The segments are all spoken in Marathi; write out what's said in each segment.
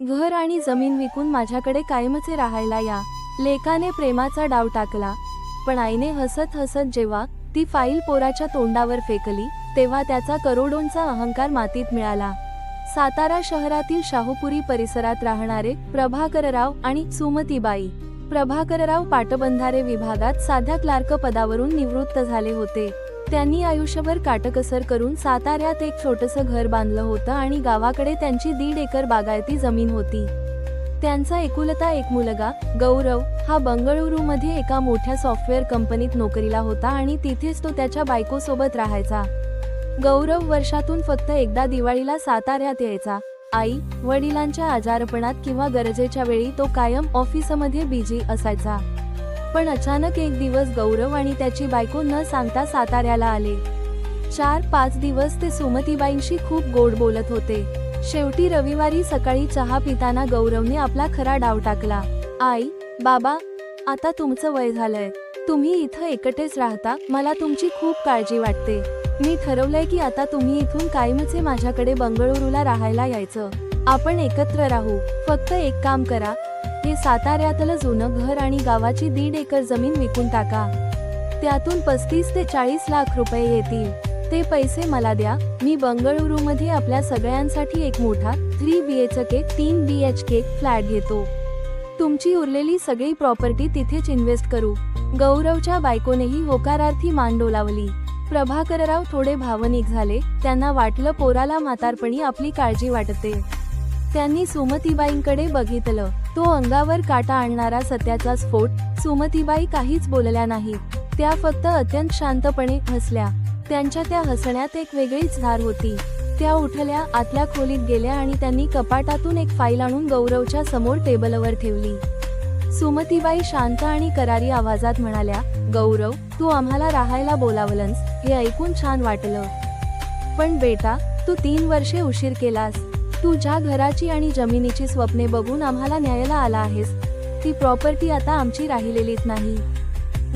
घर आणि जमीन विकून माझ्याकडे कायमचे राहायला या. लेकाने प्रेमाचा डाव टाकला. पण आईने हसत हसत जेव्हा ती फाईल पोराच्या तोंडावर फेकली तेव्हा त्याचा करोडोंचा अहंकार मातीत मिळाला. सातारा शहरातील शाहूपुरी परिसरात राहणारे प्रभाकरराव आणि सुमतीबाई. प्रभाकरराव पाटबंधारे विभागात साध्या क्लार्क पदावरून निवृत्त झाले होते. त्यांनी आयुष्यभर काटकसर करून साताऱ्यात एक छोटंसं घर बांधलं होतं आणि गावाकडे त्यांची 1.5 एकर बागायती जमीन होती. त्यांचा एकुलता एक मुलगा गौरव हा बंगळुरूमध्ये एका मोठ्या सॉफ्टवेअर कंपनीत नोकरीला होता आणि तिथेच तो त्याच्या बायकोसोबत राहायचा. गौरव वर्षातून फक्त एकदा दिवाळीला साताऱ्यात यायचा. आई वडिलांच्या आजारपणात किंवा गरजेच्या वेळी तो कायम ऑफिसमध्ये बिझी असायचा. पण अचानक एक दिवस गौरव आणि त्याची बायको न सांगता साताऱ्याला आले. 4-5 दिवस ते सुमतीबाईंशी खूप गोड बोलत होते. शेवटी रविवारी सकाळी चहा पिताना गौरवने आपला खरा डाव टाकला. आई बाबा, आता तुमचं वय झालंय, तुम्ही इथं एकटेच राहता, मला तुमची खूप काळजी वाटते. मी ठरवलंय की आता तुम्ही इथून कायमचे माझ्याकडे बंगळुरूला राहायला यायचं. आपण एकत्र राहू. फक्त एक काम करा, हे साताऱ्यातलं जुनं घर आणि गावाची 1.5 एकर जमीन विकून टाका. त्यातून 35 ते 40 लाख रुपये येतील. ते पैसे मला द्या. मी बंगळुरूमध्ये आपल्या सगळ्यांसाठी एक मोठा 3 BHK 3 BHK फ्लॅट घेतो. तुमची उरलेली सगळी प्रॉपर्टी तिथेच इन्व्हेस्ट करू. गौरवच्या बायकोनेही होकारार्थी मान डोलावली. प्रभाकरराव थोडे भावनिक झाले. त्यांना वाटलं पोराला म्हातारपणी आपली काळजी वाटते. त्यांनी सुमतीबाईंकडे बघितलं. तो अंगावर काटा आणणारा सत्याचा स्फोट. सुमतीबाई काहीच बोलल्या नाहीत. त्या फक्त अत्यंत शांतपणे हसल्या. त्यांच्या त्या हसण्यात एक वेगळीच धार होती. त्या उठल्या, आतल्या खोलीत गेल्या आणि त्यांनी कपाटातून एक फाईल आणून गौरवच्या समोर टेबलवर ठेवली. सुमतीबाई शांत आणि करारी आवाजात म्हणाल्या, गौरव, तू आम्हाला राहायला बोलावलंस हे ऐकून छान वाटलं. पण बेटा, तू 3 वर्षे उशीर केलास. तू ज्या घराची आणि जमिनीची स्वप्ने बघून आम्हाला न्यायला आला आहेस, ती प्रॉपर्टी आता आमची राहिलेलीच नाही.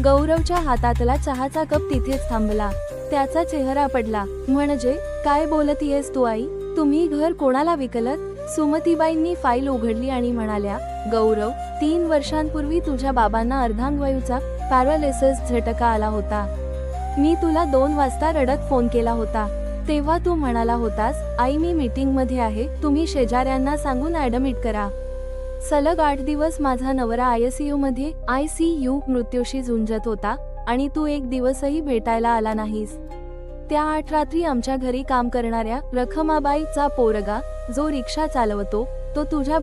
गौरवच्या हातातला चहाचा कप तिथेच थांबला. त्याचा चेहरा पडला. म्हणजे काय बोलतीयस तू आई? तुम्ही घर कोणाला विकलत? सुमतीबाईंनी फाईल उघडली आणि म्हणाल्या, गौरव, 3 वर्षांपूर्वी तुझ्या बाबांना अर्धांगवायूचा पॅरालिसिस झटका आला होता. मी तुला 2 वाजता रडत फोन केला होता. तेव्हा तू म्हणाला होतास, आई मी मीटिंग मध्ये आहे, तुम्ही शेजाऱ्यांना सांगून ऍडमिट करा. सलग 8 दिवस माझा नवरा ICU मृत्यूशी झुंजत होता आणि तू एक दिवसही भेटायला आला नाहीस. त्या 8 रात्री आमच्या घरी काम करणाऱ्या रखमाबाईचा पोरगा, जो रिक्षा चालवतो, तो तुझ्या